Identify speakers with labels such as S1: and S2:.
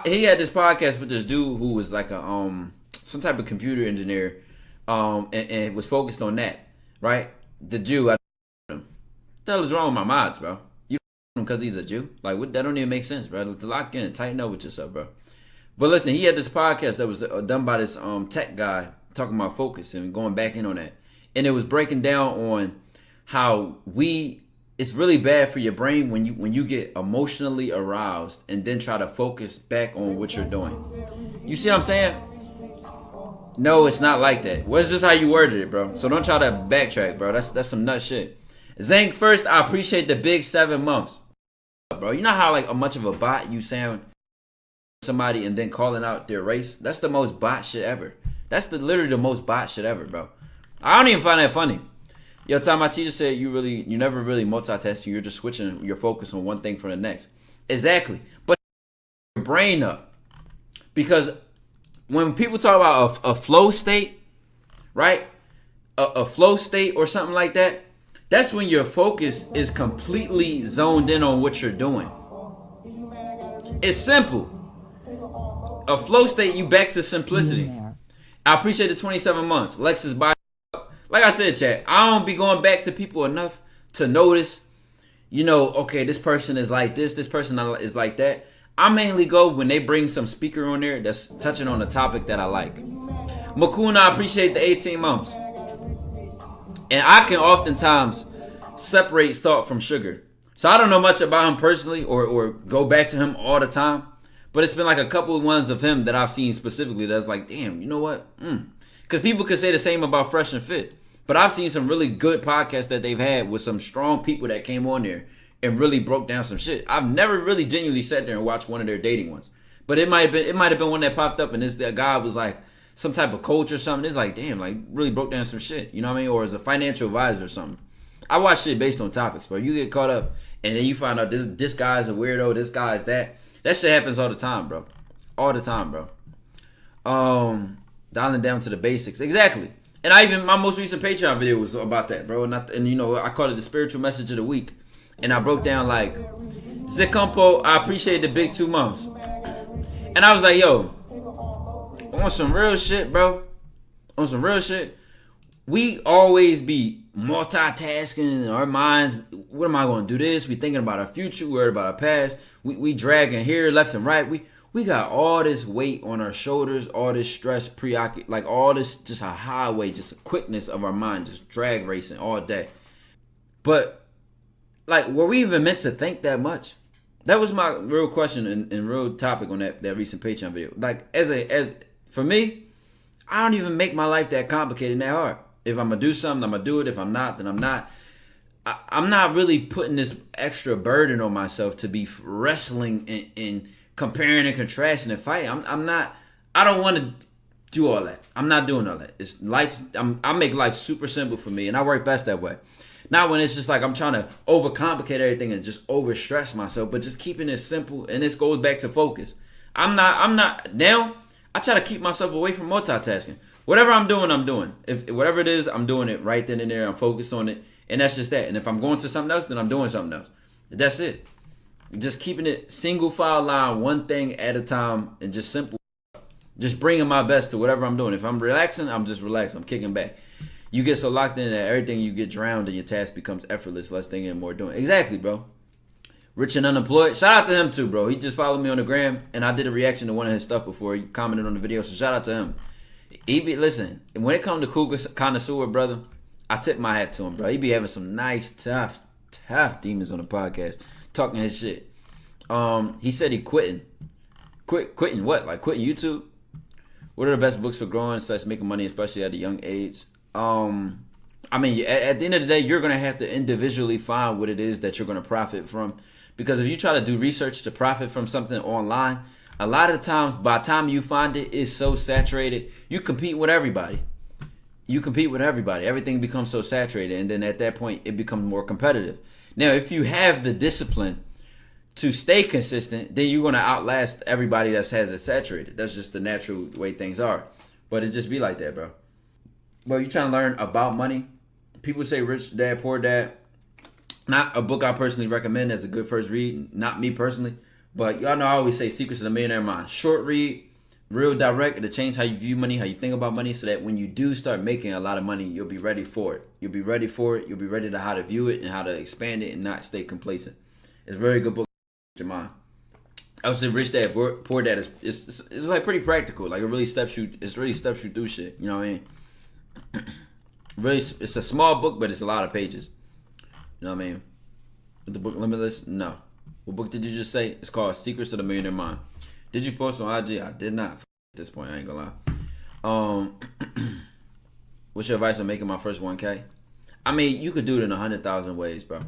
S1: he had this podcast with this dude who was like a some type of computer engineer, and was focused on that, right? The Jew. What the hell is wrong with my mods, bro? You him because he's a Jew? Like, what? That don't even make sense, bro. Lock in and tighten up with yourself, bro. But listen, he had this podcast that was done by this tech guy talking about focus and going back in on that, and it was breaking down on how it's really bad for your brain when you get emotionally aroused and then try to focus back on what you're doing. You see what I'm saying? No, it's not like that. Well, it's just how you worded it, bro. So don't try to backtrack, bro. That's some nut shit. Zank, first, I appreciate the big 7 months. Bro, you know how like much of a bot you sound somebody and then calling out their race? That's the most bot shit ever. That's literally the most bot shit ever, bro. I don't even find that funny. Yo, Tom, my teacher said you never really multitask. You're just switching your focus on one thing for the next. Exactly. But your brain up. Because when people talk about a flow state, right? A flow state or something like that, that's when your focus is completely zoned in on what you're doing. It's simple. A flow state, you back to simplicity. I appreciate the 27 months. Lexus buy. Like I said, chat, I don't be going back to people enough to notice, okay, this person is like this person is like that. I mainly go when they bring some speaker on there that's touching on a topic that I like. Makuna, I appreciate the 18 months. And I can oftentimes separate salt from sugar. So I don't know much about him personally or go back to him all the time. But it's been like a couple of ones of him that I've seen specifically that's like, damn, you know what? Because people could say the same about Fresh and Fit. But I've seen some really good podcasts that they've had with some strong people that came on there and really broke down some shit. I've never really genuinely sat there and watched one of their dating ones. But it might have been one that popped up and that guy was like some type of coach or something. It's like, damn, like really broke down some shit. You know what I mean? Or as a financial advisor or something. I watch shit based on topics, bro. You get caught up and then you find out this guy's a weirdo, this guy's that. That shit happens all the time, bro. All the time, bro. Dialing down to the basics. Exactly. And my most recent Patreon video was about that, bro. And I called it the spiritual message of the week. And I broke down like, Zekumpo, I appreciate the big 2 months. And I was like, yo, on some real shit, bro. On some real shit. We always be multitasking in our minds. What am I going to do this? We thinking about our future. We worried about our past. We dragging here, left and right. We got all this weight on our shoulders, all this stress, like all this, just a highway, just a quickness of our mind, just drag racing all day. But like, were we even meant to think that much? That was my real question and real topic on that recent Patreon video. Like, as for me, I don't even make my life that complicated and that hard. If I'm gonna do something, I'm gonna do it. If I'm not, then I'm not. I'm not really putting this extra burden on myself to be wrestling and comparing and contrasting and fighting. I'm not. I don't want to do all that. I'm not doing all that. It's life. I make life super simple for me, and I work best that way. Not when it's just like I'm trying to overcomplicate everything and just overstress myself, but just keeping it simple. And this goes back to focus. I'm not now. I try to keep myself away from multitasking. Whatever I'm doing, I'm doing. If whatever it is, I'm doing it right then and there. I'm focused on it, and that's just that. And if I'm going to something else, then I'm doing something else. That's it. Just keeping it single file line, one thing at a time, and just simple. Just bringing my best to whatever I'm doing. If I'm relaxing, I'm just relaxing. I'm kicking back. You get so locked in that everything you get drowned and your task becomes effortless, less thinking and more doing. Exactly, bro. Rich and unemployed. Shout out to him too, bro. He just followed me on the gram, and I did a reaction to one of his stuff before. He commented on the video, so shout out to him. Listen, when it comes to Cougar Connoisseur, brother, I tip my hat to him, bro. He be having some nice, tough demons on the podcast, talking his shit. He said he quitting. Quitting what? Like quitting YouTube? What are the best books for growing / making money, especially at a young age? I mean, at the end of the day, you're going to have to individually find what it is that you're going to profit from. Because if you try to do research to profit from something online, a lot of the times, by the time you find it, it's so saturated. You compete with everybody. Everything becomes so saturated. And then at that point, it becomes more competitive. Now, if you have the discipline to stay consistent, then you're going to outlast everybody that has it saturated. That's just the natural way things are. But it just be like that, bro. But you're trying to learn about money. People say Rich Dad, Poor Dad. Not a book I personally recommend as a good first read. Not me personally. But y'all know I always say Secrets of the Millionaire Mind. Short read, real direct. It'll change how you view money, how you think about money, so that when you do start making a lot of money, you'll be ready for it. You'll be ready for it. You'll be ready to how to view it and how to expand it and not stay complacent. It's a very good book. Your mind. I would say Rich Dad Poor Dad is it's like pretty practical. Like it really steps you. It's really steps you through shit. You know what I mean? Really, it's a small book, but it's a lot of pages. You know what I mean? The book Limitless? No. What book did you just say? It's called Secrets of the Millionaire Mind. Did you post on IG? I did not. At this point, I ain't gonna lie. What's your advice on making my first 1K? I mean, you could do it in 100,000 ways, bro.